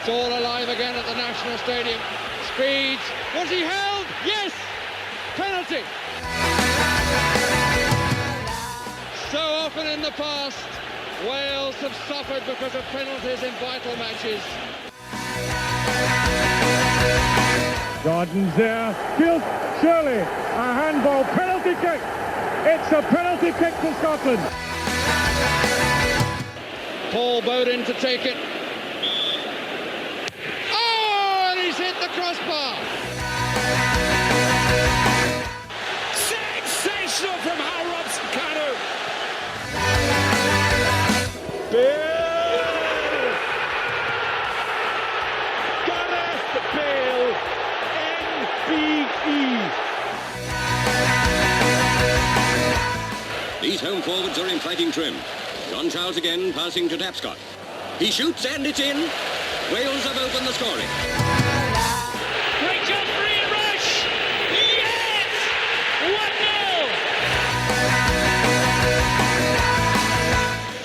It's all alive again at the National Stadium. Speeds. Was he held? Yes! Penalty! So often in the past, Wales have suffered because of penalties in vital matches. Gordon's there. Field, surely a handball. Penalty kick. It's a penalty kick for Scotland. Paul Bowden to take it. Oh, and he's hit the crossbar. Sensational from Huw Robson-Kanu. Gareth Bale, NBE. These home forwards are in fighting trim. John Charles again passing to Tapscott. He shoots and it's in. Wales have opened the scoring. Great John Free rush! Yes!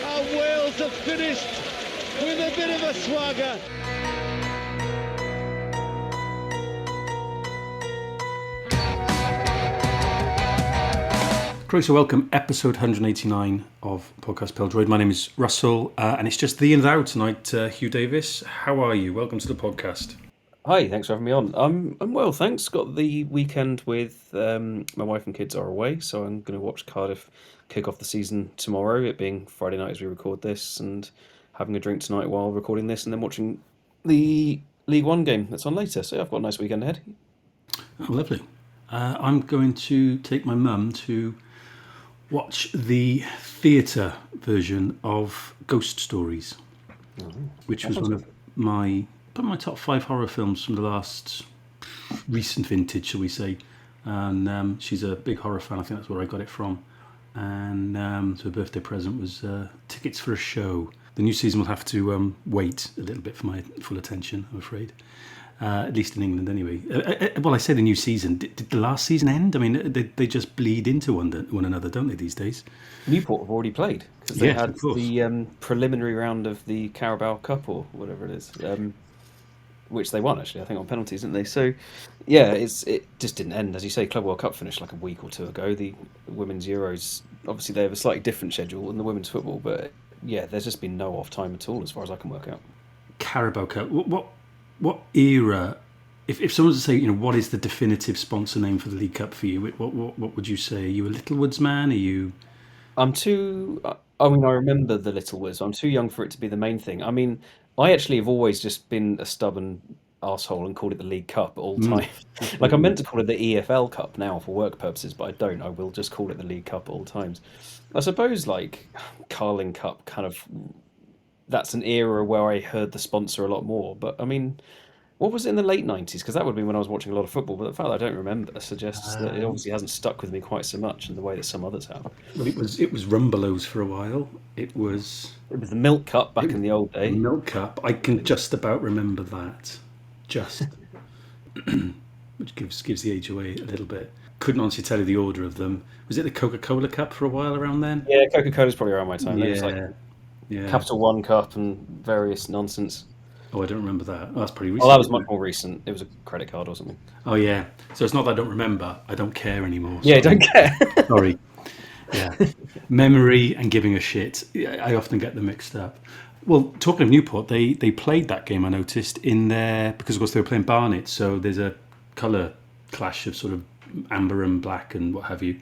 1-0! And Wales have finished with a bit of a swagger. So welcome, episode 189 of Podcast Pêl-droed. My name is Russell, and it's just thee and thou tonight, Huw Davis. How are you? Welcome to the podcast. Hi, thanks for having me on. I'm well, thanks. Got the weekend with my wife and kids are away, so I'm going to watch Cardiff kick off the season tomorrow, it being Friday night as we record this, and having a drink tonight while recording this, and then watching the League One game that's on later. So yeah, I've got a nice weekend ahead. Oh, lovely. I'm going to take my mum to watch the theatre version of Ghost Stories, which was one of my top 5 horror films from the last recent vintage, shall we say. And she's a big horror fan. I think that's where I got it from. And so her birthday present was tickets for a show. The new season will have to wait a little bit for my full attention, I'm afraid. At least in England, anyway. Well, I say the new season. Did the last season end? I mean, they just bleed into one another, don't they, these days? Newport have already played, because they had the preliminary round of the Carabao Cup, or whatever it is, which they won, actually, I think, on penalties, didn't they? So, yeah, it just didn't end. As you say, Club World Cup finished like a week or two ago. The Women's Euros, obviously, they have a slightly different schedule than the women's football, but, yeah, there's just been no off time at all, as far as I can work out. Carabao Cup. What era, if someone was to say, what is the definitive sponsor name for the League Cup for you, what would you say? Are you a Littlewoods man? Are you... I remember the Littlewoods. I'm too young for it to be the main thing. I mean, I actually have always just been a stubborn arsehole and called it the League Cup all the time. Like, I meant to call it the EFL Cup now for work purposes, but I don't. I will just call it the League Cup at all times. I suppose, like, Carling Cup kind of... That's an era where I heard the sponsor a lot more. But, I mean, what was it in the late 90s? Because that would be when I was watching a lot of football. But the fact that I don't remember suggests that it obviously hasn't stuck with me quite so much in the way that some others have. Well, it was Rumbelows for a while. It was the Milk Cup back in the old day. Milk Cup. I can just about remember that. Which gives the age away a little bit. Couldn't honestly tell you the order of them. Was it the Coca-Cola Cup for a while around then? Yeah, Coca-Cola's probably around my time. Yeah. It was like Capital One Cup and various nonsense. Oh, I don't remember that. Oh, that's pretty recent. Oh, that was much more recent. It was a credit card or something. Oh, yeah. So it's not that I don't remember. I don't care anymore. Yeah, I don't care. Sorry. Yeah. Memory and giving a shit. I often get them mixed up. Well, talking of Newport, they played that game, I noticed, in there, because, of course, they were playing Barnet, so there's a colour clash of sort of amber and black and what have you.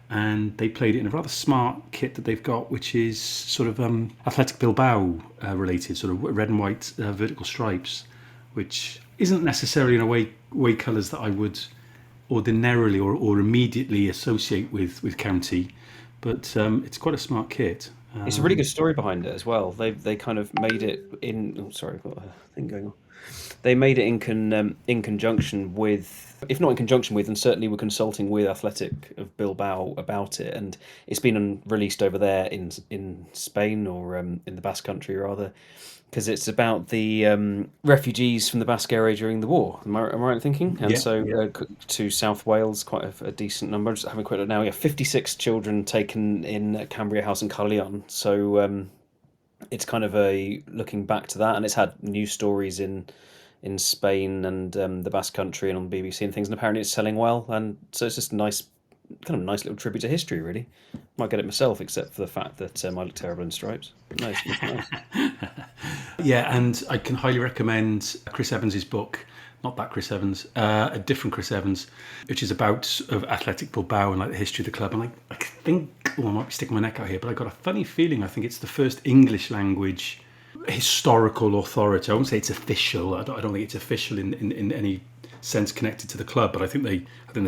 And they played it in a rather smart kit that they've got, which is sort of Athletic Bilbao related, sort of red and white vertical stripes, which isn't necessarily in a way colours that I would ordinarily or immediately associate with county, but it's quite a smart kit. It's a really good story behind it as well. They kind of made it in. Oh, sorry, I've got a thing going on. They made it in conjunction with, if not in conjunction with, and certainly were consulting with Athletic of Bilbao about it. And it's been released over there in Spain, or in the Basque Country rather, because it's about the refugees from the Basque area during the war. Am I right in thinking? And to South Wales, quite a decent number. I'm just having a quick look now. 56 children taken in Cambria House in Carlion. So it's kind of a looking back to that, and it's had news stories in Spain and the Basque Country and on the BBC and things, and apparently it's selling well, and so it's just a nice little tribute to history, really. Might get it myself, except for the fact that I look terrible in stripes. But no, it's nice. Yeah, and I can highly recommend Chris Evans's book. Not that Chris Evans, a different Chris Evans, which is about sort of Athletic Bilbao and like the history of the club. And I think, I might be sticking my neck out here, but I got a funny feeling. I think it's the first English language historical authority. I won't say it's official. I don't think it's official in any sense connected to the club, but I think they're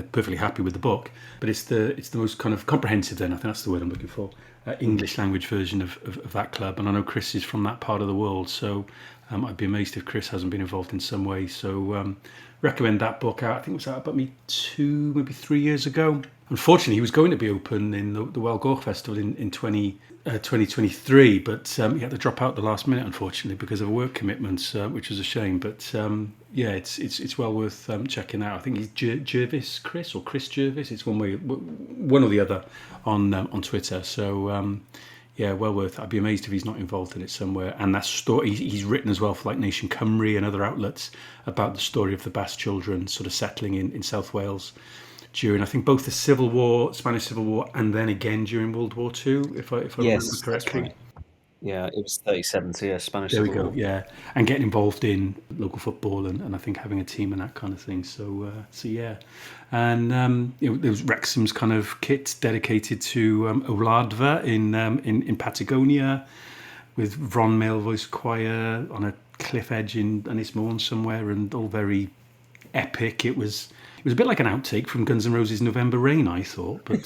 perfectly happy with the book. But it's the most kind of comprehensive. Then I think that's the word I'm looking for. English language version of that club. And I know Chris is from that part of the world, so I'd be amazed if Chris hasn't been involved in some way. So recommend that book out. I think it was out about 2, maybe 3 years ago. Unfortunately, he was going to be open in the Wel Goch Festival in 2023, but he had to drop out the last minute, unfortunately, because of work commitments, which was a shame. But yeah, it's well worth checking out. I think he's Chris Jervis. It's one or the other on Twitter. So yeah, well worth it. I'd be amazed if he's not involved in it somewhere. And that story, he's written as well for like Nation Cymru and other outlets about the story of the Basque children sort of settling in South Wales during, I think, both the Civil War, Spanish Civil War, and then again during World War II, if I remember correctly. That's right. Yeah, it was 37, so yeah, Spanish There we Civil go, War. yeah. And getting involved in local football and I think having a team and that kind of thing. So yeah. And there was Wrexham's kind of kit dedicated to Oladva in Patagonia, with Ron Male Voice Choir on a cliff edge in Ynys Môn somewhere, and all very epic. It was a bit like an outtake from Guns N' Roses' November Rain, I thought. But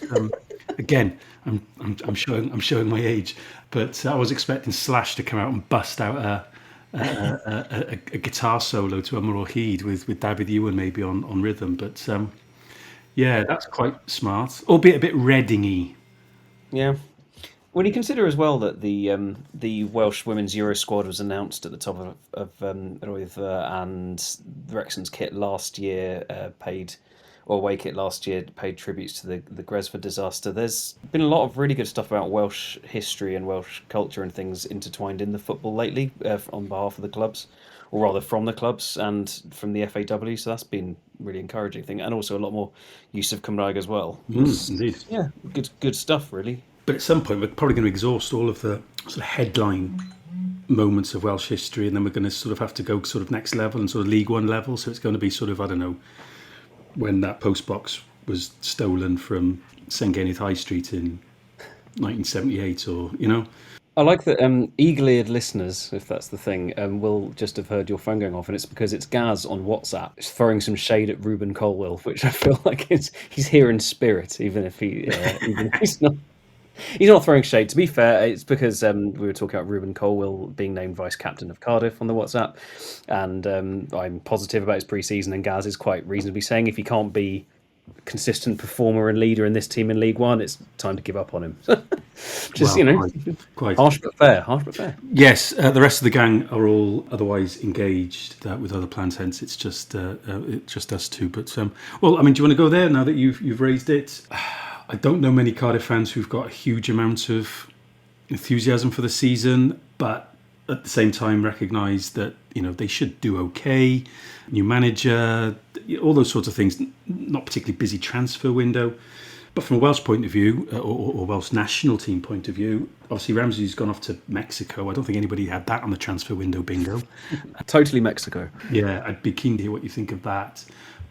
again, I'm showing my age. But I was expecting Slash to come out and bust out a guitar solo to Ymr o Hyd with David Ewan maybe on rhythm. But yeah, that's quite smart, albeit a bit Reading-y. Yeah. When you consider as well that the Welsh women's Euro squad was announced at the top of Roedd and the Wrexham's kit last year away kit last year paid tributes to the Gresford disaster. There's been a lot of really good stuff about Welsh history and Welsh culture and things intertwined in the football lately on behalf of the clubs, or rather from the clubs and from the FAW. So that's been really encouraging thing, and also a lot more use of Cymreig as well. Indeed. Yeah, good stuff really. But at some point, we're probably going to exhaust all of the sort of headline moments of Welsh history, and then we're going to sort of have to go sort of next level and sort of League One level. So it's going to be sort of, I don't know, when that post box was stolen from St Gennydd High Street in 1978, or, you know. I like that eagle-eared listeners, if that's the thing, will just have heard your phone going off, and it's because it's Gaz on WhatsApp throwing some shade at Ruben Colwill, which I feel like he's here in spirit, even if he's not. He's not throwing shade. To be fair, it's because we were talking about Ruben Colwill being named vice captain of Cardiff on the WhatsApp, and I'm positive about his pre-season, and Gaz is quite reasonably saying if he can't be a consistent performer and leader in this team in League One, it's time to give up on him. Just, well, quite. Harsh but fair. Yes, the rest of the gang are all otherwise engaged with other plans, hence it's just us two. But, well, I mean, do you want to go there now that you've raised it? I don't know many Cardiff fans who've got a huge amount of enthusiasm for the season, but at the same time recognise that, you know, they should do okay. New manager, all those sorts of things. Not particularly busy transfer window. But from a Welsh point of view, or Welsh national team point of view, obviously Ramsey's gone off to Mexico. I don't think anybody had that on the transfer window bingo. Totally Mexico. Yeah, I'd be keen to hear what you think of that.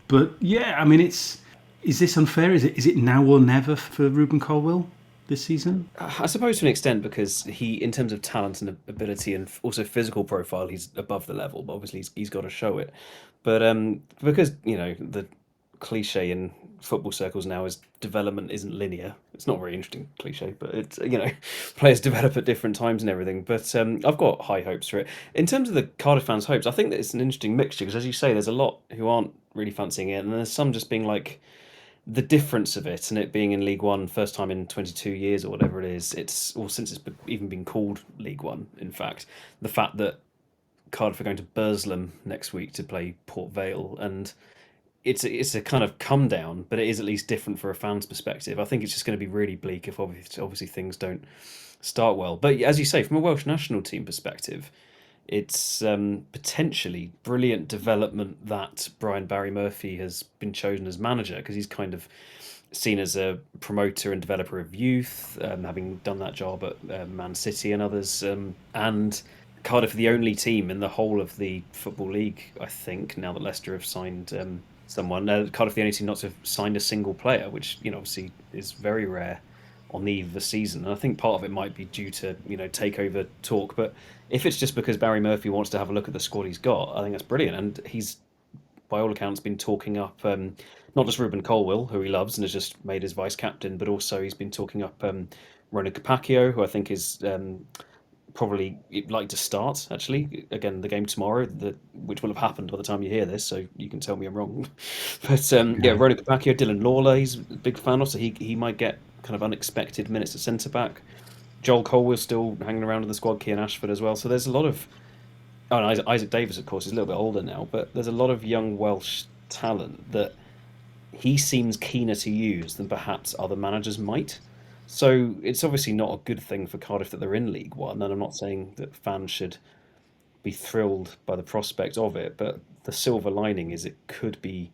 But yeah, I mean, is this unfair? Is it now or never for Ruben Colwill this season? I suppose to an extent, because he, in terms of talent and ability and also physical profile, he's above the level. But obviously, he's got to show it. But because, you know, the cliche in football circles now is development isn't linear. It's not a very interesting cliche, but it's, you know, players develop at different times and everything. But I've got high hopes for it. In terms of the Cardiff fans' hopes, I think that it's an interesting mixture because, as you say, there's a lot who aren't really fancying it, and there's some just being like, the difference of it and it being in League One, first time in 22 years or whatever it is, since it's even been called League One, in fact, the fact that Cardiff are going to Burslem next week to play Port Vale, and it's a kind of come down, but it is at least different for a fan's perspective. I think it's just going to be really bleak if obviously things don't start well. But as you say, from a Welsh national team perspective, it's potentially brilliant development that Brian Barry Murphy has been chosen as manager, because he's kind of seen as a promoter and developer of youth, having done that job at Man City and others. And Cardiff are the only team in the whole of the Football League, I think, now that Leicester have signed someone. Cardiff the only team not to have signed a single player, which obviously is very rare on the eve of the season. And I think part of it might be due to takeover talk, but if it's just because Barry Murphy wants to have a look at the squad he's got, I think that's brilliant. And he's, by all accounts, been talking up not just Ruben Colwill, who he loves and has just made his vice captain, but also he's been talking up Ronan Capaccio, who I think is probably like to start, actually. Again, the game tomorrow, which will have happened by the time you hear this, so you can tell me I'm wrong. But Ronan Capaccio, Dylan Lawler, he's a big fan of, so he might get kind of unexpected minutes at centre-back. Joel Colwill's still hanging around in the squad, Cian Ashford as well. So there's a lot of... Oh, and Isaac Davis, of course, is a little bit older now, but there's a lot of young Welsh talent that he seems keener to use than perhaps other managers might. So it's obviously not a good thing for Cardiff that they're in League One, and I'm not saying that fans should be thrilled by the prospect of it, but the silver lining is it could be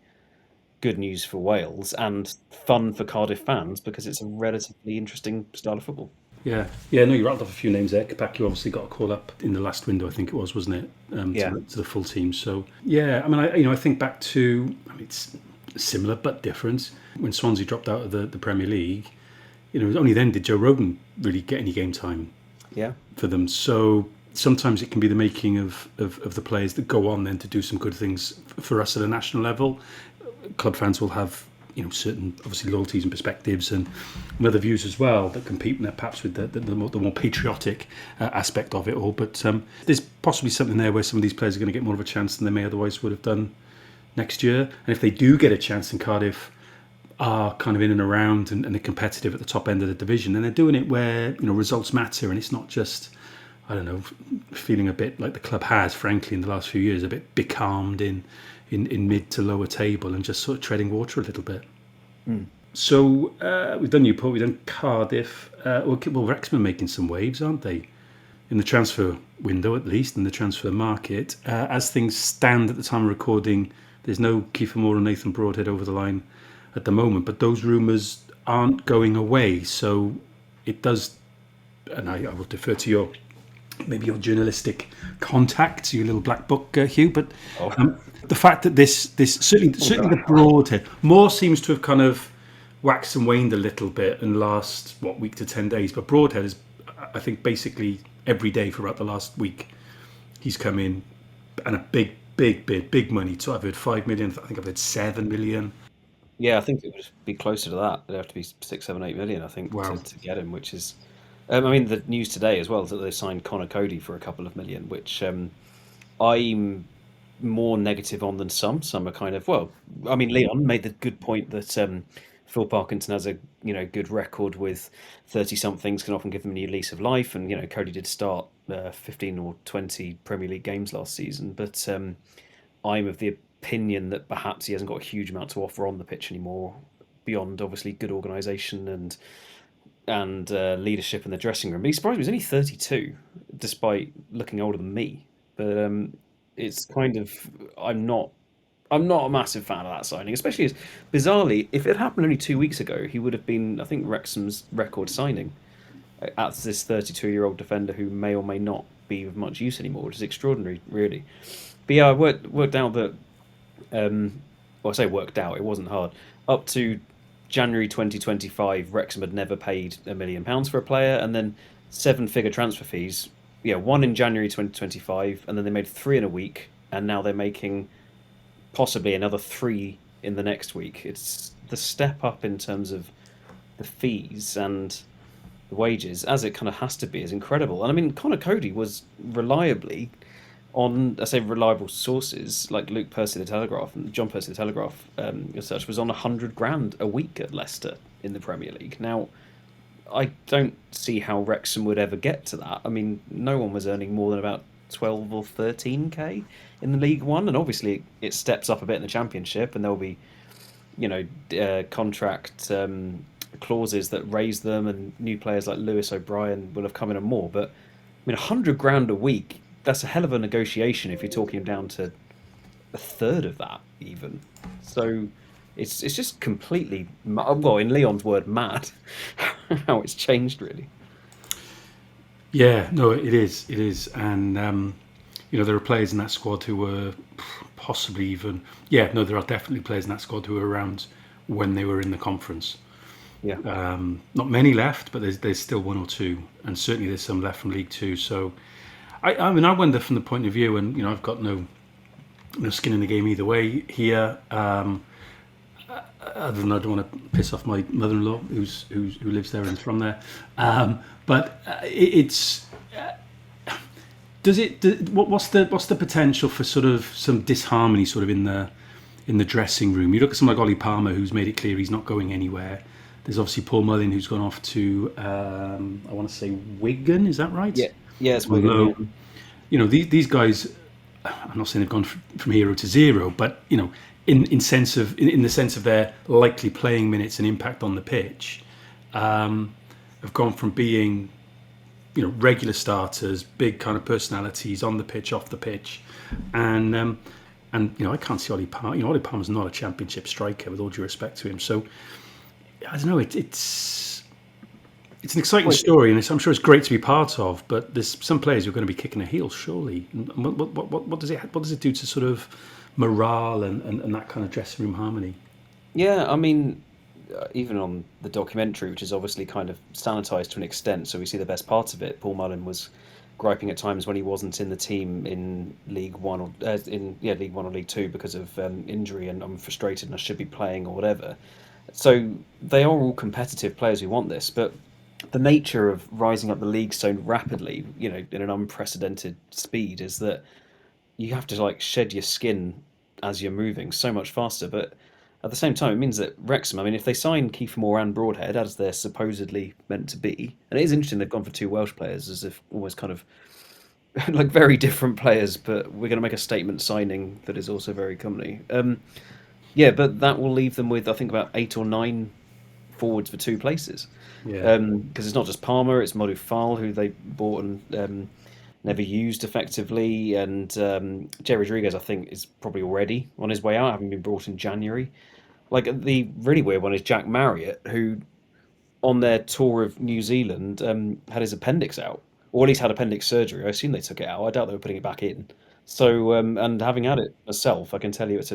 good news for Wales and fun for Cardiff fans, because it's a relatively interesting style of football. No, you rattled off a few names there. Capaccio obviously got a call up in the last window, I think it was, wasn't it? To the full team. So I think back to, it's similar but different. When Swansea dropped out of the Premier League, only then did Joe Roden really get any game time. For them. So sometimes it can be the making of the players that go on then to do some good things for us at a national level. Club fans will have certain obviously loyalties and perspectives and other views as well that compete perhaps with the more patriotic aspect of it all. But there's possibly something there where some of these players are going to get more of a chance than they may otherwise would have done next year. And if they do get a chance, and Cardiff are kind of in and around and they're competitive at the top end of the division, and they're doing it where results matter, and it's not just, I don't know, feeling a bit like the club has, frankly, in the last few years, a bit becalmed in mid to lower table and just sort of treading water a little bit. So we've done Newport, we've done Cardiff. Wrexham are making some waves, aren't they? In the transfer window, at least, in the transfer market. As things stand at the time of recording, there's no Kiefer Moore and Nathan Broadhead over the line at the moment, but those rumours aren't going away. So it does, and I will defer to your journalistic contacts, your little black book, Huw, but the fact that this certainly the Broadhead, Moore seems to have kind of waxed and waned a little bit in the last week to 10 days, but Broadhead is, I think, basically every day for about the last week he's come in, and a big money. So I've heard 5 million, I think I've heard 7 million. I think it would be closer to that. It'd have to be 6, 7, 8 million, I think, to get him, which is the news today as well is that they signed Connor Cody for a couple of million, which I'm more negative on than some. Some are kind of, Leon made the good point that Phil Parkinson has a good record with 30-somethings, can often give them a new lease of life, and Cody did start 15 or 20 Premier League games last season, but I'm of the opinion that perhaps he hasn't got a huge amount to offer on the pitch anymore, beyond obviously good organisation and leadership in the dressing room. But he surprised me, he was only 32, despite looking older than me. But it's kind of, I'm not a massive fan of that signing, especially as, bizarrely, if it happened only 2 weeks ago, he would have been, I think, Wrexham's record signing at this 32-year-old defender who may or may not be of much use anymore, which is extraordinary, really. But I worked out that, I say worked out, it wasn't hard. Up to January 2025, Wrexham had never paid £1 million for a player, and then 7-figure transfer fees. One in January 2025, and then they made 3 in a week, and now they're making possibly another 3 in the next week. It's the step up in terms of the fees and the wages, as it kind of has to be, is incredible. And Connor Cody was reliably on, I say reliable sources like Luke Percy, the Telegraph, and John Percy, the Telegraph, as such, was on 100 grand a week at Leicester in the Premier League. Now, I don't see how Wrexham would ever get to that. No one was earning more than about 12 or 13k in the League One, and obviously it steps up a bit in the Championship, and there'll be, contract clauses that raise them, and new players like Lewis O'Brien will have come in and more. But I mean, £100,000 a week, that's a hell of a negotiation if you're talking down to a third of that, even. So it's just completely, well, in Leon's word, mad, how it's changed, really. Yeah, no, it is, and there are players in that squad who were possibly even, there are definitely players in that squad who were around when they were in the conference. Yeah. Not many left, but there's still one or two, and certainly there's some left from League Two. So, I mean, I wonder from the point of view, and I've got no skin in the game either way here. Other than I don't want to piss off my mother-in-law, who lives there and is from there. But it's what's the potential for sort of some disharmony sort of in the dressing room? You look at someone like Ollie Palmer, who's made it clear he's not going anywhere. There's obviously Paul Mullin, who's gone off to I want to say Wigan. Is that right? Yeah, it's Wigan. Yeah. These guys. I'm not saying they've gone from hero to zero, but in the sense of their likely playing minutes and impact on the pitch, have gone from being regular starters, big kind of personalities on the pitch, off the pitch, and I can't see Ollie Palmer. Ollie Palmer's not a championship striker, with all due respect to him. So I don't know. It's an exciting story, and I'm sure it's great to be part of. But there's some players who are going to be kicking their heels, surely. And what does it do to sort of morale and that kind of dressing room harmony? Yeah, I mean, even on the documentary, which is obviously kind of sanitised to an extent, so we see the best parts of it. Paul Mullin was griping at times when he wasn't in the team in League One or League One or League Two because of injury, and I'm frustrated and I should be playing or whatever. So they are all competitive players who want this, but the nature of rising up the league so rapidly, in an unprecedented speed, is that you have to shed your skin as you're moving so much faster. But at the same time, it means that Wrexham, I mean, if they sign Kiefer Moore and Broadhead, as they're supposedly meant to be, and it is interesting they've gone for two Welsh players, as if almost kind of very different players, but we're going to make a statement signing that is also very comely. But that will leave them with, I think, about 8 or 9 forwards for 2 places. Because it's not just Palmer, it's Mae Huw, who they bought and never used effectively, and Jerry Rodriguez, I think, is probably already on his way out, having been brought in January. The really weird one is Jack Marriott, who on their tour of New Zealand had his appendix out, or at least had appendix surgery. I assume they took it out. I doubt they were putting it back in. So and having had it myself, I can tell you it's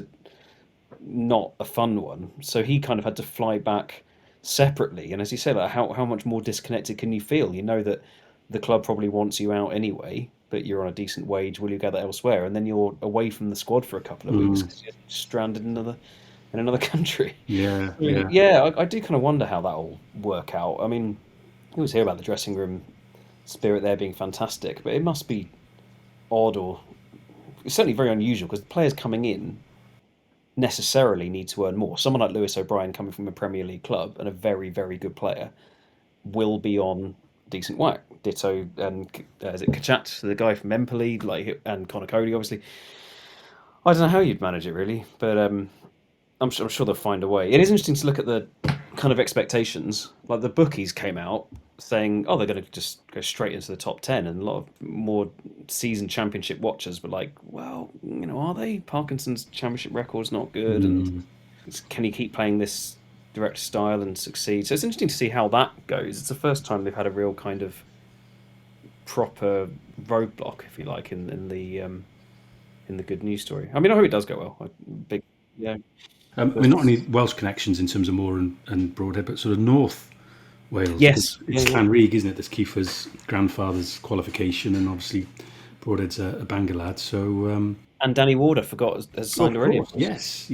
not a fun one. So he kind of had to fly back separately, and as you say, how much more disconnected can you feel? You know that the club probably wants you out anyway, but you're on a decent wage. Will you gather elsewhere? And then you're away from the squad for a couple of weeks because you're stranded in another country. Yeah. I do kind of wonder how that'll work out. I mean, you always hear about the dressing room spirit there being fantastic, but it must be odd, or it's certainly very unusual, because the players coming in necessarily need to earn more. Someone like Lewis O'Brien, coming from a Premier League club and a very, very good player, will be on decent whack. Ditto, is it Kachat, the guy from Empoli, and Connor Cody, obviously. I don't know how you'd manage it, really, but I'm sure they'll find a way. It is interesting to look at the kind of expectations. The bookies came out saying, they're going to just go straight into the top 10, and a lot of more seasoned championship watchers were like, well, are they? Parkinson's championship record's not good, and can he keep playing this direct style and succeed? So it's interesting to see how that goes. It's the first time they've had a real kind of proper roadblock, if you like, in the good news story. I mean, I hope it does go well. I mean, not only Welsh connections in terms of Moore and Broadhead, but sort of North Wales. Yes, it's Clanrig, isn't it? There's Kiefer's grandfather's qualification, and obviously Broadhead's a Bangor lad. So and Danny Warder has signed already. Yes.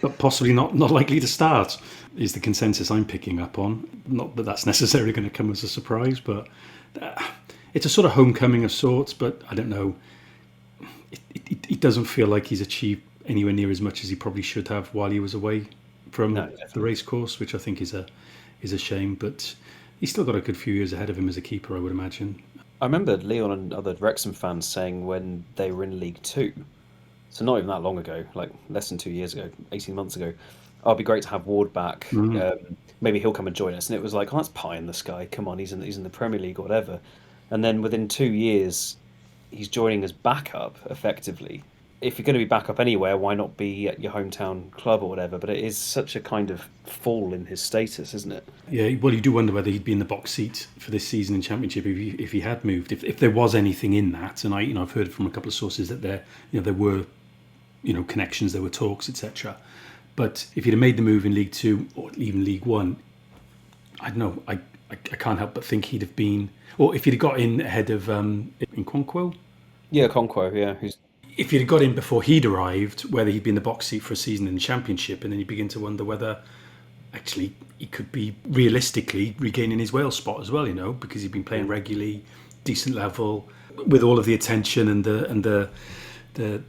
But possibly not likely to start is the consensus I'm picking up on. Not that that's necessarily going to come as a surprise, but it's a sort of homecoming of sorts. But I don't know. It doesn't feel like he's achieved anywhere near as much as he probably should have while he was away from the race course, which I think is a shame. But he's still got a good few years ahead of him as a keeper, I would imagine. I remember Leon and other Wrexham fans saying when they were in League Two, so not even that long ago, less than 2 years ago, 18 months ago, "Oh, it'd be great to have Ward back. Maybe he'll come and join us." And it was like, "Oh, that's pie in the sky. Come on, he's in the Premier League or whatever." And then within 2 years, he's joining as backup effectively. If you're going to be backup anywhere, why not be at your hometown club or whatever? But it is such a kind of fall in his status, isn't it? Yeah, well, you do wonder whether he'd be in the box seat for this season in Championship if he had moved, if there was anything in that. And I've heard from a couple of sources that there were connections, there were talks, etc. But if he'd have made the move in League Two or even League One, I don't know. I can't help but think he'd have been, or if he'd have got in ahead of Nkonkwo. Yeah, Conquo. Yeah, if he'd have got in before he'd arrived, whether he'd be in the box seat for a season in the Championship, and then you begin to wonder whether actually he could be realistically regaining his Wales spot as well, because he'd been playing regularly, decent level, with all of the attention and the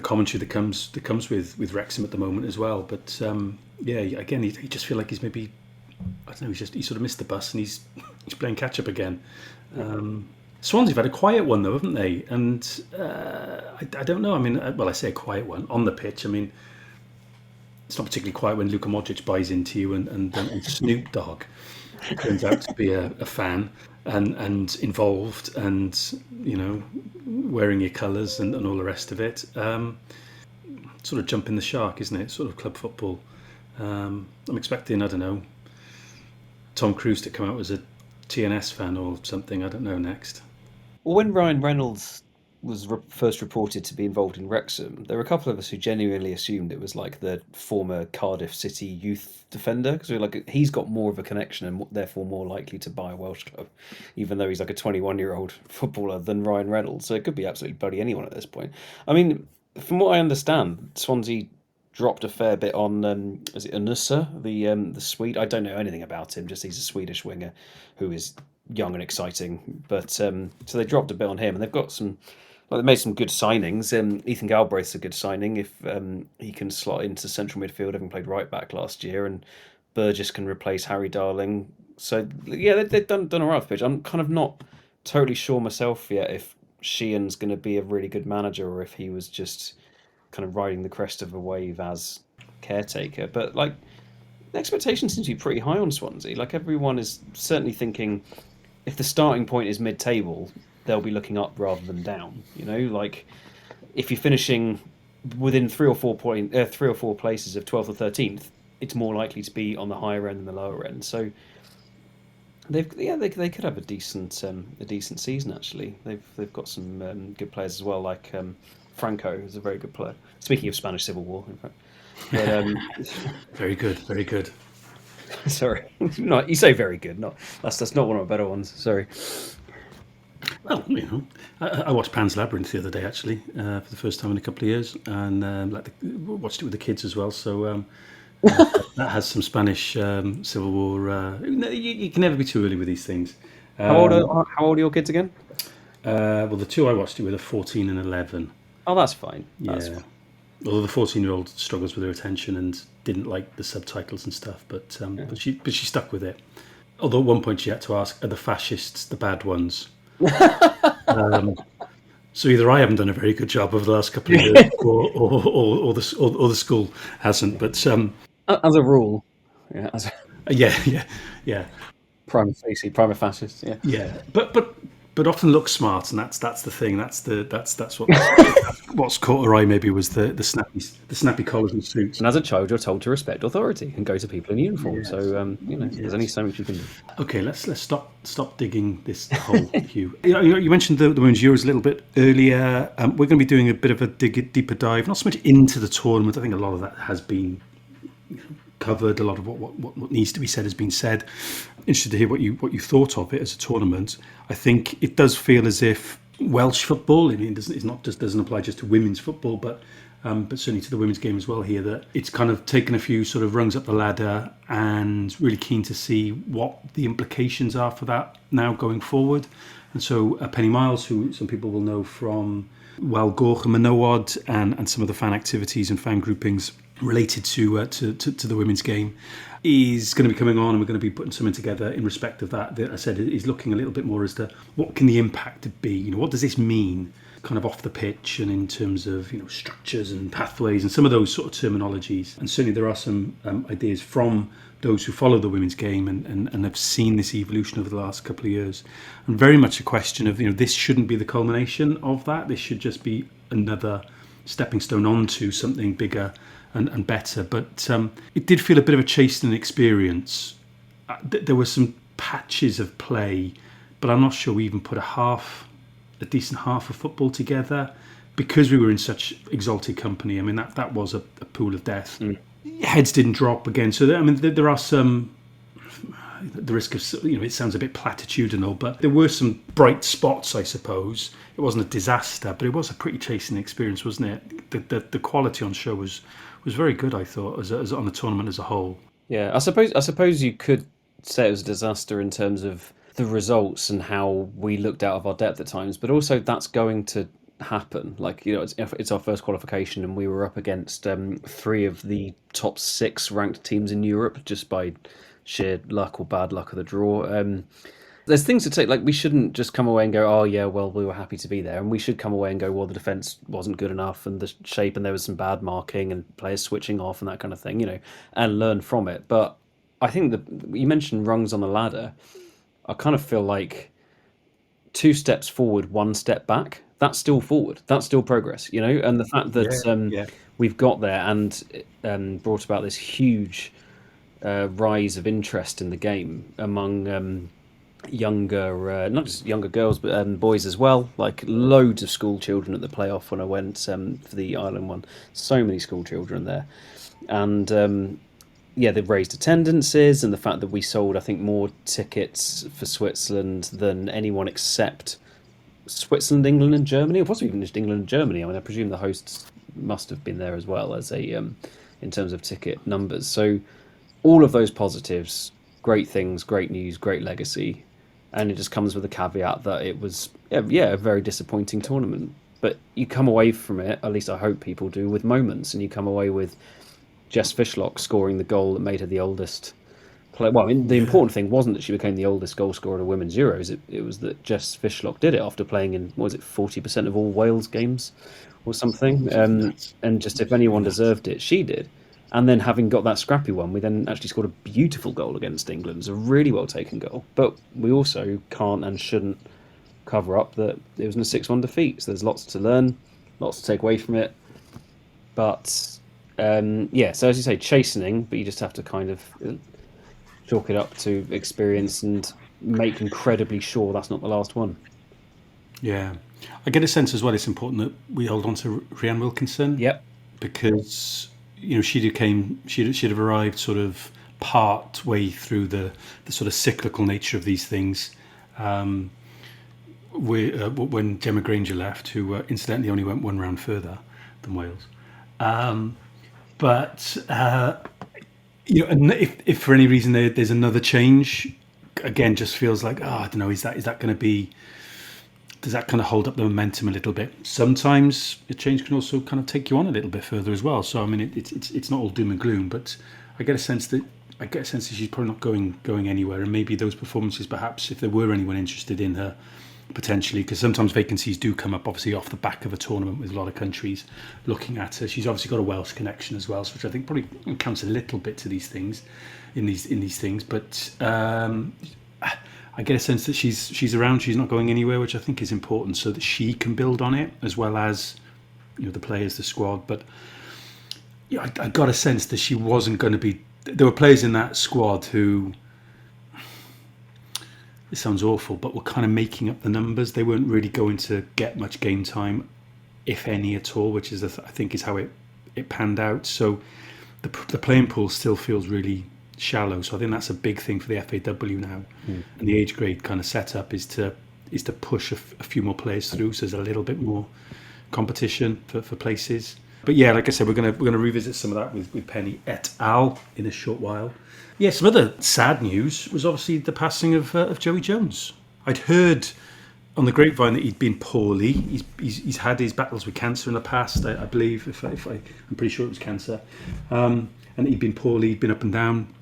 commentary that comes with Wrexham at the moment as well. But again, he just feel like he's maybe, I don't know, he sort of missed the bus and he's playing catch up again. Swansea have had a quiet one though, haven't they? And I don't know. I mean, I say a quiet one on the pitch. I mean, it's not particularly quiet when Luka Modric buys into you and Snoop Dogg turns out to be a fan and involved and wearing your colours and all the rest of it. Sort of jumping the shark, isn't it? Sort of club football. I'm expecting, I don't know, Tom Cruise to come out as a TNS fan or something. I don't know next. Well, when Ryan Reynolds was first reported to be involved in Wrexham, there were a couple of us who genuinely assumed it was like the former Cardiff City youth defender, because we were like, he's got more of a connection and therefore more likely to buy a Welsh club, even though he's like a 21-year-old footballer, than Ryan Reynolds. So it could be absolutely bloody anyone at this point. I mean, from what I understand, Swansea dropped a fair bit on, is it Anusa, the Swede? I don't know anything about him, just he's a Swedish winger who is young and exciting. But so they dropped a bit on him, and they've got some, they made some good signings. Ethan Galbraith's a good signing if he can slot into central midfield, having played right back last year, and Burgess can replace Harry Darling. So yeah, they've done all right with the pitch. I'm kind of not totally sure myself yet if Sheehan's going to be a really good manager or if he was just kind of riding the crest of a wave as caretaker. But like, the expectations seem to be pretty high on Swansea. Like, everyone is certainly thinking if the starting point is mid-table, they'll be looking up rather than down. Like if you're finishing within 3 or 4 places of 12th or 13th, it's more likely to be on the higher end than the lower end. So they could have a decent season actually. They've got some good players as well, like Franco is a very good player. Speaking of Spanish Civil War, in fact. But, very good. Sorry, no, you say very good. Not that's not one of my better ones. Sorry. Well, I watched Pan's Labyrinth the other day actually for the first time in a couple of years, and watched it with the kids as well. So that has some Spanish Civil War. You can never be too early with these things. How old are your kids again? Well, the two I watched it with are 14 and 11. Oh, that's fine. Yeah. Although the 14-year-old struggles with her attention and didn't like the subtitles and stuff, but she stuck with it. Although at one point she had to ask, "Are the fascists the bad ones?" So either I haven't done a very good job over the last couple of years, or the school hasn't. But as a rule, yeah. Prima facie, prima fascist. Yeah. Yeah, but often looks smart, and that's the thing. That's what what's caught her eye. Maybe was the snappy collars and suits. And as a child, you're told to respect authority and go to people in uniform. Yes. So there's only so much you can do. Okay, let's stop digging this hole, Huw. You mentioned the Women's Euros a little bit earlier. We're going to be doing a bit of a deeper dive, not so much into the tournament. I think a lot of that has been covered. A lot of what needs to be said has been said. Interested to hear what you thought of it as a tournament. I think it does feel as if Welsh football, I mean, doesn't apply just to women's football, but certainly to the women's game as well here, that it's kind of taken a few sort of rungs up the ladder, and really keen to see what the implications are for that now going forward. And so Penny Miles, who some people will know from Ewros Menywod and some of the fan activities and fan groupings related to the women's game, is going to be coming on, and we're going to be putting something together in respect of that. That I said is looking a little bit more as to what can the impact be. What does this mean kind of off the pitch and in terms of structures and pathways and some of those sort of terminologies. And certainly there are some ideas from those who follow the women's game and have seen this evolution over the last couple of years. And very much a question of, this shouldn't be the culmination of that. This should just be another stepping stone onto something bigger and better. But it did feel a bit of a chastening experience. There were some patches of play, but I'm not sure we even put a decent half of football together because we were in such exalted company. I mean, that was a pool of death. Heads didn't drop again. So, there are some, the risk of, it sounds a bit platitudinal, but there were some bright spots, I suppose. It wasn't a disaster, but it was a pretty chastening experience, wasn't it? The quality on show was very good, I thought, as on the tournament as a whole. Yeah, I suppose you could say it was a disaster in terms of the results and how we looked out of our depth at times, but also that's going to happen. Like, it's our first qualification and we were up against 3 of the top 6 ranked teams in Europe just by sheer luck or bad luck of the draw. There's things to take, like we shouldn't just come away and go, oh yeah, well, we were happy to be there, and we should come away and go, well, the defence wasn't good enough and the shape, and there was some bad marking and players switching off and that kind of thing, and learn from it. But I think that you mentioned rungs on the ladder. I kind of feel like 2 steps forward, 1 step back. That's still forward. That's still progress, And the fact that we've got there and brought about this huge rise of interest in the game among younger, not just younger girls, but boys as well. Like loads of school children at the playoff when I went for the Ireland one. So many school children there, and they've raised attendances, and the fact that we sold, I think, more tickets for Switzerland than anyone except Switzerland, England, and Germany, or possibly even just England and Germany. I mean, I presume the hosts must have been there as well as in terms of ticket numbers. So all of those positives, great things, great news, great legacy, and it just comes with a caveat that it was a very disappointing tournament. But you come away from it, at least I hope people do, with moments, and you come away with Jess Fishlock scoring the goal that made her the oldest player. Well, the important thing wasn't that she became the oldest goal scorer at a women's Euros. It was that Jess Fishlock did it after playing in, 40% of all Wales games or something. And just if anyone deserved it, she did. And then having got that scrappy one, we then actually scored a beautiful goal against England. It was a really well taken goal. But we also can't and shouldn't cover up that it was a 6-1 defeat. So there's lots to learn, lots to take away from it. But so as you say, chastening, but you just have to kind of chalk it up to experience and make incredibly sure that's not the last one. Yeah. I get a sense as well it's important that we hold on to Rhiannon Wilkinson. Yep. Because she'd have arrived sort of part way through the sort of cyclical nature of these things. When Gemma Granger left, who incidentally only went 1 round further than Wales. But and if for any reason there's another change, again, just feels like, I don't know, is that going to be? Does that kind of hold up the momentum a little bit? Sometimes a change can also kind of take you on a little bit further as well. So I mean, it's not all doom and gloom, but I get a sense that she's probably not going anywhere. And maybe those performances, perhaps, if there were anyone interested in her, potentially, because sometimes vacancies do come up, obviously off the back of a tournament with a lot of countries looking at her. She's obviously got a Welsh connection as well, which I think probably counts a little bit to these things, in these things. But I get a sense that she's around, she's not going anywhere, which I think is important, so that she can build on it as well as the players, the squad. But I got a sense that she wasn't going to be. There were players in that squad who. It sounds awful, but were kind of making up the numbers. They weren't really going to get much game time, if any at all, which is I think is how it panned out. So the playing pool still feels really shallow. So I think that's a big thing for the FAW now, and the age grade kind of setup is to push a few more players through, so there's a little bit more competition for places. But yeah, like I said, we're gonna revisit some of that with Penny et al. In a short while. Yeah, some other sad news was obviously the passing of Joey Jones. I'd heard on the grapevine that he'd been poorly. He's had his battles with cancer in the past, I believe. I'm pretty sure it was cancer, and he'd been poorly. He'd been up and down,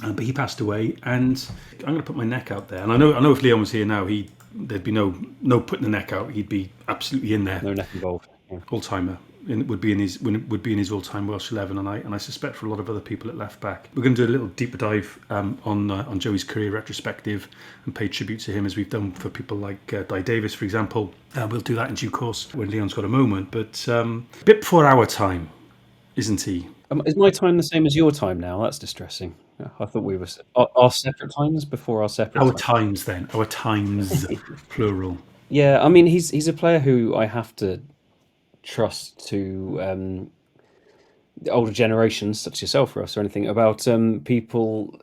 but he passed away. And I'm going to put my neck out there. And I know if Leon was here now, he'd there'd be no putting the neck out. He'd be absolutely in there. No neck involved. Yeah. All-timer. Would be in his all-time Welsh 11, and I suspect for a lot of other people at left back. We're going to do a little deeper dive on Joey's career retrospective and pay tribute to him as we've done for people like Di Davis, for example. We'll do that in due course when Leon's got a moment. But a bit before our time, isn't he? Is my time the same as your time now? That's distressing. I thought we were our separate times before our separate. Our times, then. Our times, plural. Yeah, I mean, he's a player who I have to trust to older generations, such as yourself, Russ, or anything about people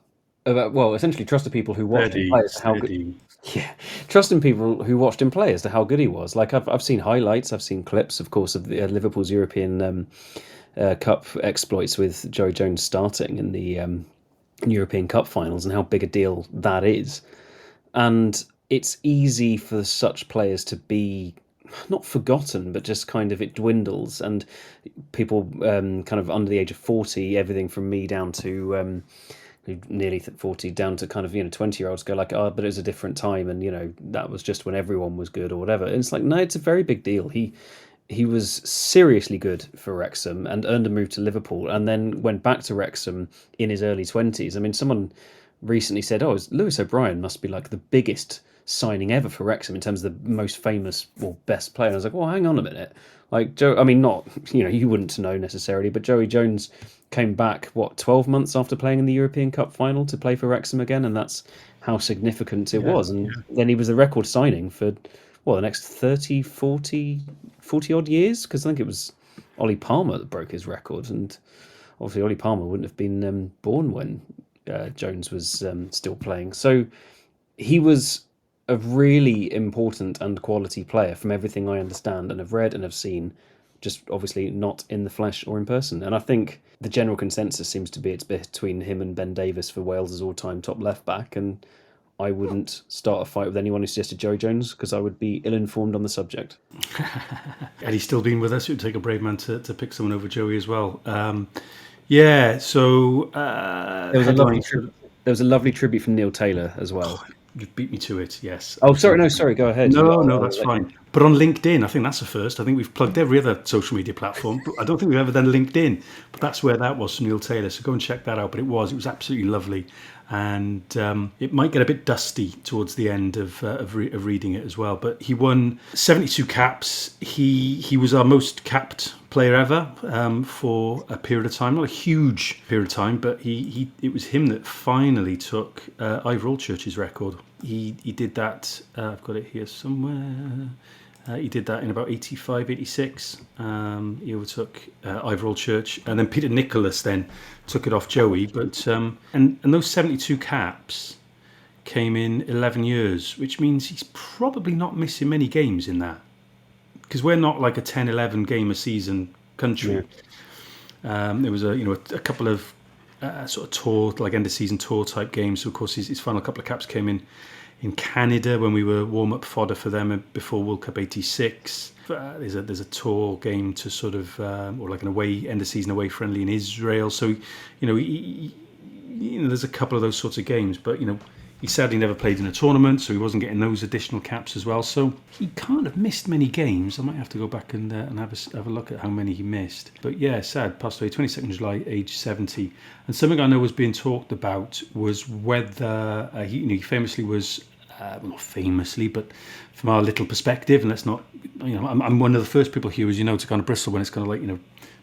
essentially trust the people who watched him play as to how good. Yeah, trusting people who watched him play as to how good he was. Like I've seen highlights, I've seen clips, of course, of the Liverpool's European Cup exploits with Joey Jones starting in the European Cup finals, and how big a deal that is. And it's easy for such players to be not forgotten, but just kind of it dwindles, and people kind of under the age of 40, everything from me down to nearly 40, down to kind of 20-year-olds go like, but it was a different time, and that was just when everyone was good or whatever. And it's like, no, it's a very big deal. He was seriously good for Wrexham and earned a move to Liverpool, and then went back to Wrexham in his early 20s. I mean, someone recently said, Lewis O'Brien must be like the biggest signing ever for Wrexham in terms of the most famous or best player. And I was like, well, hang on a minute. Like Joe, I mean, not, you wouldn't know necessarily, but Joey Jones came back, 12 months after playing in the European Cup final to play for Wrexham again. And that's how significant it was. And then he was the record signing for, the next 30, 40 odd years. Because I think it was Ollie Palmer that broke his record. And obviously Ollie Palmer wouldn't have been born when Jones was still playing. So he was a really important and quality player from everything I understand and have read and have seen, just obviously not in the flesh or in person. And I think the general consensus seems to be it's between him and Ben Davies for Wales' all-time top left-back, and I wouldn't start a fight with anyone who suggested Joey Jones because I would be ill-informed on the subject. Had he still been with us, it would take a brave man to pick someone over Joey as well. There was a lovely tribute from Neil Taylor as well. You've beat me to it, yes. Oh, sorry, go ahead. No, that's fine. But on LinkedIn, I think that's a first. I think we've plugged every other social media platform, but I don't think we've ever done LinkedIn. But that's where that was from Neil Taylor, so go and check that out. But it was absolutely lovely. And it might get a bit dusty towards the end of reading it as well. But he won 72 caps. He was our most capped player ever for a period of time. Not a huge period of time, but it was him that finally took Ivor Allchurch's record. He did that, I've got it here somewhere. He did that in about 85, 86. He overtook Ivor Allchurch, and then Peter Nicholas then took it off Joey. But and those 72 caps came in 11 years, which means he's probably not missing many games in that, because we're not like a 10, 11 game a season country. Yeah. There was a couple of sort of tour, like end of season tour type games. So of course his final couple of caps came in Canada when we were warm-up fodder for them before World Cup 86. There's a tour game to sort of, or like an away, end-of-season away friendly in Israel. So, there's a couple of those sorts of games. But, he sadly never played in a tournament, so he wasn't getting those additional caps as well. So he can't have missed many games. I might have to go back and have a look at how many he missed. But yeah, sad, passed away 22nd July, age 70. And something I know was being talked about was whether he famously was, not famously, but from our little perspective, and let's not, I'm one of the first people here, as you know, to kind of bristle when it's kind of like,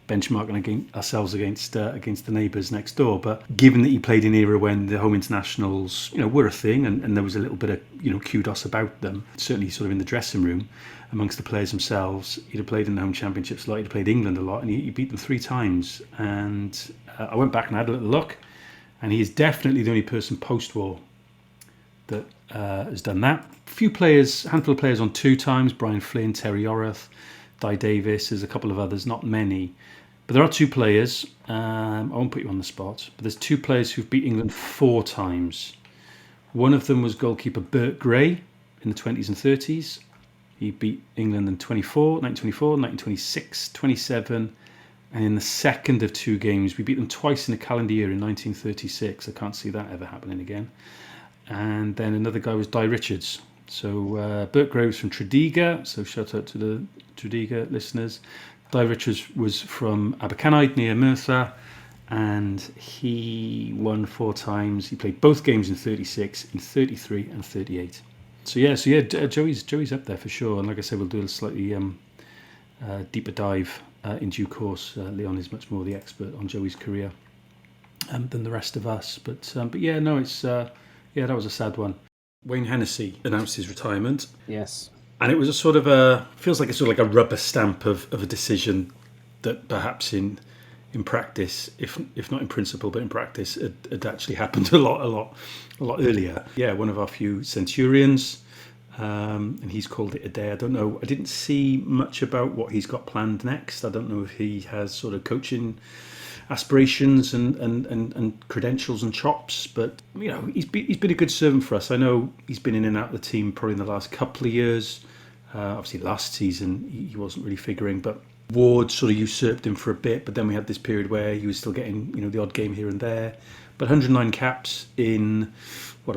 benchmarking ourselves against the neighbours next door. But given that he played in an era when the home internationals, were a thing, and there was a little bit of, kudos about them, certainly sort of in the dressing room amongst the players themselves. He'd have played in the home championships a lot, he'd have played England a lot, and he beat them 3 times. And I went back and had a little look, and he is definitely the only person post-war that has done that. Handful of players on 2 times, Brian Flynn, Terry Orath, Di Davis, there's a couple of others, not many. But there are 2 players, I won't put you on the spot, but there's 2 players who've beat England 4 times. One of them was goalkeeper Bert Gray in the 20s and 30s. He beat England in 1924, 1926, 27, and in the second of 2 games, we beat them twice in a calendar year in 1936. I can't see that ever happening again. And then another guy was Di Richards, So Bert Graves from Tredegar, so shout out to the Tredegar listeners. Di Richards was from Abercannide near Merthyr, and he won 4 times. He played both games in 36, in 33 and 38. So Joey's up there for sure. And like I said, we'll do a slightly deeper dive in due course. Leon is much more the expert on Joey's career than the rest of us. But yeah, no, it's that was a sad one. Wayne Hennessey announced his retirement. Yes. And it was feels like a rubber stamp of a decision that perhaps in practice, if not in principle, but in practice, it actually happened a lot earlier. Yeah, one of our few centurions, and he's called it a day. I don't know. I didn't see much about what he's got planned next. I don't know if he has sort of coaching aspirations and credentials and chops, but he's been a good servant for us. I know he's been in and out of the team probably in the last couple of years. Obviously last season he wasn't really figuring, but Ward sort of usurped him for a bit, but then we had this period where he was still getting the odd game here and there. But 109 caps in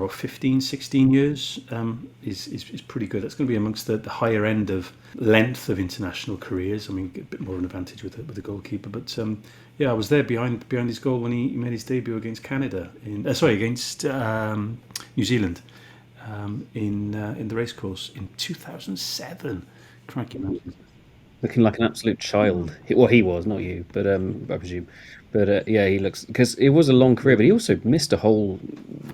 15, 16 years is pretty good. That's going to be amongst the higher end of length of international careers. I mean, a bit more of an advantage with the goalkeeper. But I was there behind his goal when he made his debut against Canada against New Zealand in the racecourse in 2007. Crikey, man. Looking like an absolute child. Well, he was, not you, but I presume. But he looks, because it was a long career, but he also missed a whole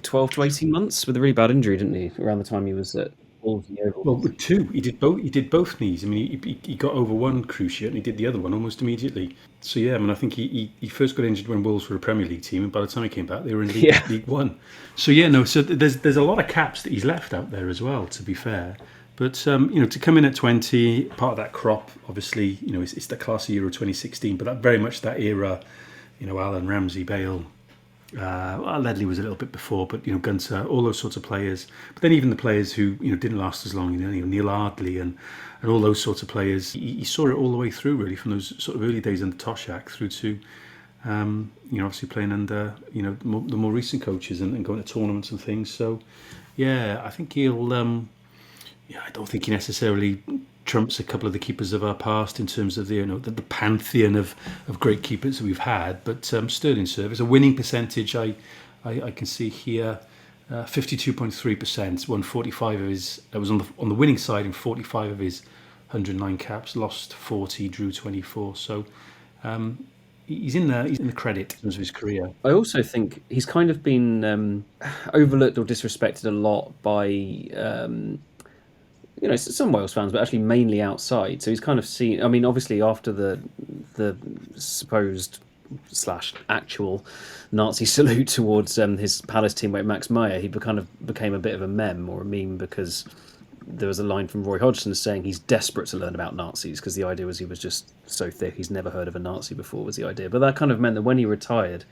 12 to 18 months with a really bad injury, didn't he? Around the time he was at Wolves and Ewros. Well, with 2, he did both knees. I mean, he got over one cruciate and he did the other one almost immediately. So yeah, I mean, I think he first got injured when Wolves were a Premier League team, and by the time he came back, they were in League One. So yeah, no. So there's a lot of caps that he's left out there as well. To be fair. But to come in at 20, part of that crop, obviously, it's the class of Euro 2016, but that very much that era, Alan, Ramsey, Bale, Ledley was a little bit before, but Gunter, all those sorts of players. But then even the players who didn't last as long, Neil Ardley and all those sorts of players, he saw it all the way through really, from those sort of early days under Toshak through to obviously playing under the more recent coaches and going to tournaments and things. So yeah, I think he'll. I don't think he necessarily trumps a couple of the keepers of our past in terms of the pantheon of great keepers that we've had. But sterling service, a winning percentage, I can see here, 52.3%. Won 45 of his. Was on the winning side in 45 of his 109 caps. Lost 40, drew 24. So he's in the credit in terms of his career. I also think he's kind of been overlooked or disrespected a lot by. Some Wales fans, but actually mainly outside. So he's kind of seen. I mean, obviously after the supposed / actual Nazi salute towards his Palace teammate Max Meyer, he kind of became a bit of a meme or a meme because there was a line from Roy Hodgson saying he's desperate to learn about Nazis because the idea was he was just so thick he's never heard of a Nazi before was the idea. But that kind of meant that when he retired,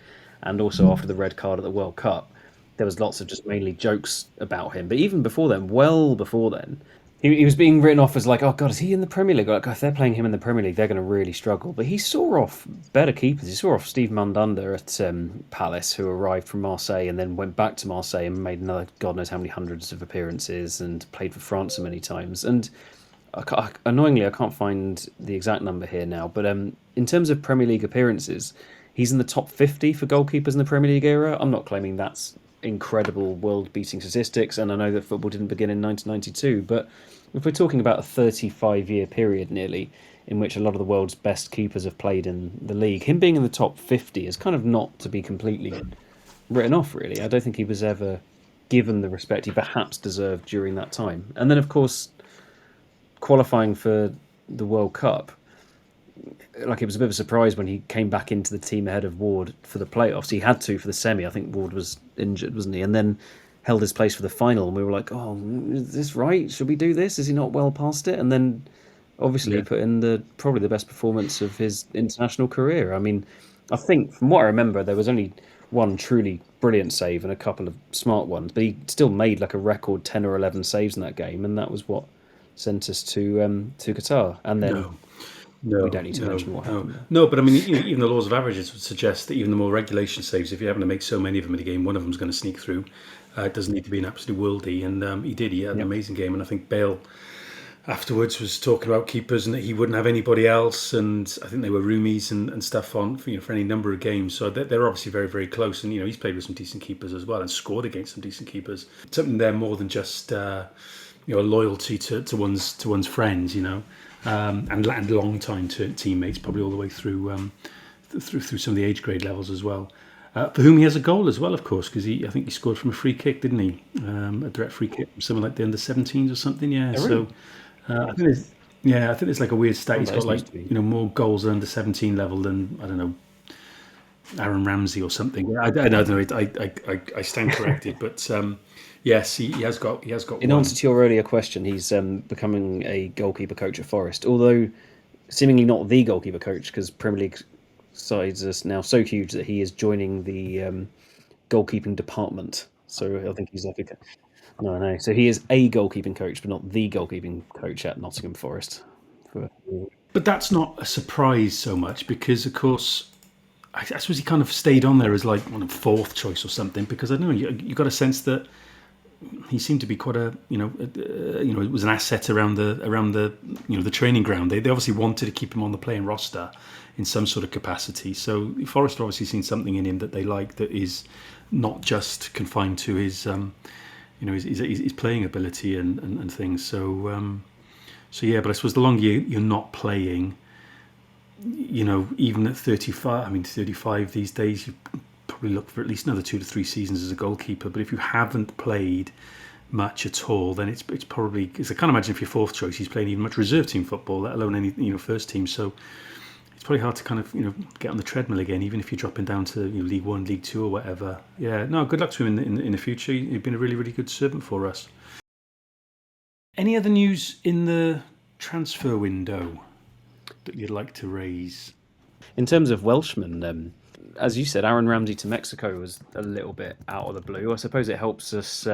and also after the red card at the World Cup, there was lots of just mainly jokes about him. But even before then, well before then. He was being written off as like, oh God, is he in the Premier League? Like, if they're playing him in the Premier League, they're going to really struggle. But he saw off better keepers. He saw off Steve Mandanda at Palace, who arrived from Marseille and then went back to Marseille and made another God knows how many hundreds of appearances and played for France so many times. And annoyingly, I can't find the exact number here now. But in terms of Premier League appearances, he's in the top 50 for goalkeepers in the Premier League era. I'm not claiming that's incredible world-beating statistics, and I know that football didn't begin in 1992, but if we're talking about a 35-year period nearly in which a lot of the world's best keepers have played in the league, him being in the top 50 is kind of not to be completely written off, really. I don't think he was ever given the respect he perhaps deserved during that time. And then, of course, qualifying for the World Cup, like, it was a bit of a surprise when he came back into the team ahead of Ward for the playoffs. He had to for the semi. I think Ward was injured, wasn't he? And then held his place for the final. And we were like, oh, is this right? Should we do this? Is he not well past it? And then obviously he put in probably the best performance of his international career. I mean, I think from what I remember, there was only one truly brilliant save and a couple of smart ones, but he still made like a record 10 or 11 saves in that game. And that was what sent us to Qatar. And then... we don't need to mention what happened. No, but I mean, even the laws of averages would suggest that even the more regulation saves, if you're having to make so many of them in a game, one of them's going to sneak through. It doesn't need to be an absolute worldie, and he did. He had an amazing game, and I think Bale afterwards was talking about keepers and that he wouldn't have anybody else, and I think they were roomies and stuff on for any number of games. So they're obviously very, very close, and he's played with some decent keepers as well and scored against some decent keepers. Something there more than just a loyalty to one's friends, and long time teammates, probably all the way through some of the age grade levels as well. For whom he has a goal as well, of course, because I think he scored from a free kick, didn't he? A direct free kick from something like the under-17s or something. Yeah. Oh, really? So I think there's like a weird stat. He's got more goals at under-17 level than, I don't know, Aaron Ramsey or something. I don't know. I stand corrected, but yes, he has got. In answer to your earlier question, he's becoming a goalkeeper coach at Forest, although seemingly not the goalkeeper coach, because Premier League sides are now so huge that he is joining the goalkeeping department. So I think he's like no. So he is a goalkeeping coach, but not the goalkeeping coach at Nottingham Forest. But that's not a surprise so much because, of course, I suppose he kind of stayed on there as like one of fourth choice or something. Because I don't know, you got a sense that he seemed to be quite a it was an asset around the training ground. They obviously wanted to keep him on the playing roster in some sort of capacity. So Forest obviously seen something in him that they like that is not just confined to his his playing ability and things. So yeah, but I suppose the longer you're not playing, even at 35, 35 these days, you probably look for at least another 2 to 3 seasons as a goalkeeper. But if you haven't played much at all, then it's probably, because I can't imagine if you're fourth choice, he's playing even much reserve team football, let alone any first team. So it's probably hard to kind of get on the treadmill again, even if you're dropping down to League One, League Two, or whatever. Yeah, no, good luck to him in the future. You've been a really, really good servant for us. Any other news in the transfer window that you'd like to raise? In terms of Welshmen, as you said, Aaron Ramsey to Mexico was a little bit out of the blue. I suppose it helps us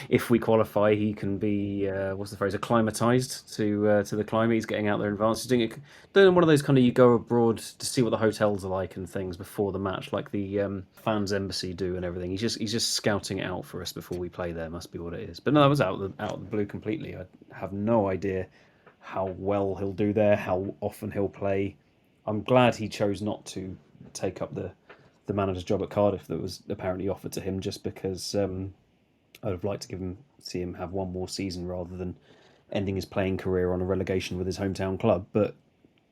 if we qualify. He can be acclimatized to the climate. He's getting out there in advance. He's doing one of those kind of, you go abroad to see what the hotels are like and things before the match, like the fans embassy do and everything. He's just scouting it out for us before we play there. Must be what it is. But no, that was out of the blue completely. I have no idea how well he'll do there, how often he'll play. I'm glad he chose not to take up the manager's job at Cardiff that was apparently offered to him, just because I'd have liked to see him have one more season rather than ending his playing career on a relegation with his hometown club. But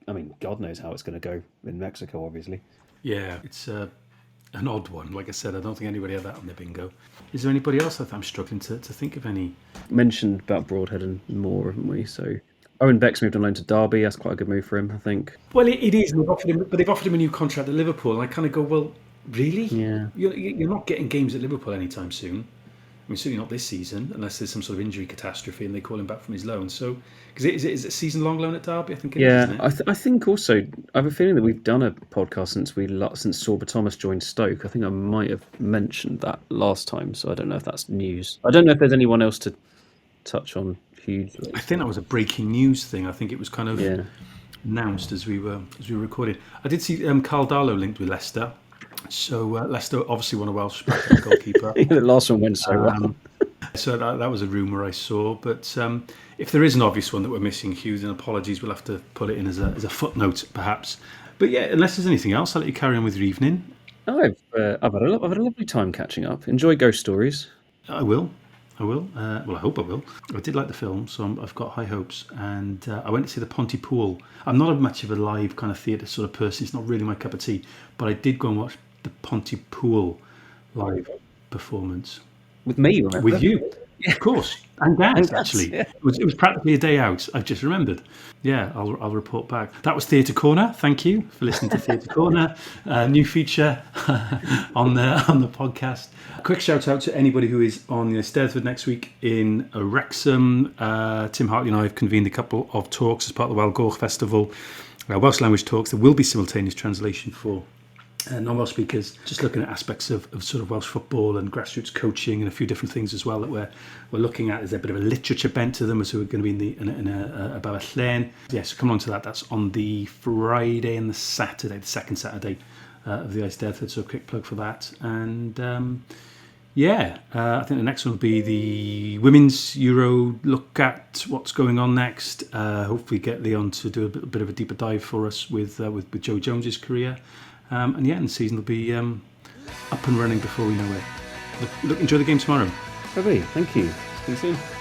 I mean, God knows how it's going to go in Mexico, obviously. Yeah, it's an odd one. Like I said, I don't think anybody had that on their bingo. Is there anybody else that I'm struggling to think of any? Mentioned about Broadhead and more, haven't we? So Owen Beck's moved on loan to Derby. That's quite a good move for him, I think. Well, it is. They've offered him a new contract at Liverpool, and I kind of go, well, really? Yeah. You're not getting games at Liverpool anytime soon. I mean, certainly not this season, unless there's some sort of injury catastrophe and they call him back from his loan. So, because is it a season-long loan at Derby? I think it is, isn't it? I think also, I have a feeling that we've done a podcast since Sorba Thomas joined Stoke. I think I might have mentioned that last time, so I don't know if that's news. I don't know if there's anyone else to touch on hugely. I think that was a breaking news thing. I think it was kind of announced as we were recording. I did see Carl Darlow linked with Leicester. So Leicester obviously want a Welsh goalkeeper. The last one went so well. So that was a rumour I saw. But if there is an obvious one that we're missing, Huw, then apologies. We'll have to put it in as a footnote, perhaps. But yeah, unless there's anything else, I'll let you carry on with your evening. I've had a lovely time catching up. Enjoy ghost stories. I will. Well, I hope I will. I did like the film, so I've got high hopes. And I went to see the Pontypool. I'm not much of a live kind of theatre sort of person. It's not really my cup of tea. But I did go and watch the Pontypool live performance. With me, you remember? With you. Yeah, of course. And Dad, actually. Yeah. It was practically a day out. I've just remembered. Yeah, I'll report back. That was Theatre Corner. Thank you for listening to Theatre Corner. New feature on the podcast. A quick shout out to anybody who is on Steddfod next week in Wrexham. Tim Hartley and I have convened a couple of talks as part of the Welsh Festival. Welsh language talks. There will be simultaneous translation for non-Welsh speakers, just looking at aspects of sort of Welsh football and grassroots coaching and a few different things as well that we're looking at. There's a bit of a literature bent to them, so we're going to be about a llen. Yeah, so come on to that. That's on the Friday and the Saturday, the second Saturday of the Eisteddfod, so a quick plug for that. And I think the next one will be the Women's Euro, look at what's going on next. Hopefully get Leon to do a bit of a deeper dive for us with Joe Jones's career. And the season will be up and running before we know it. Look, enjoy the game tomorrow. Lovely, thank you. See you soon.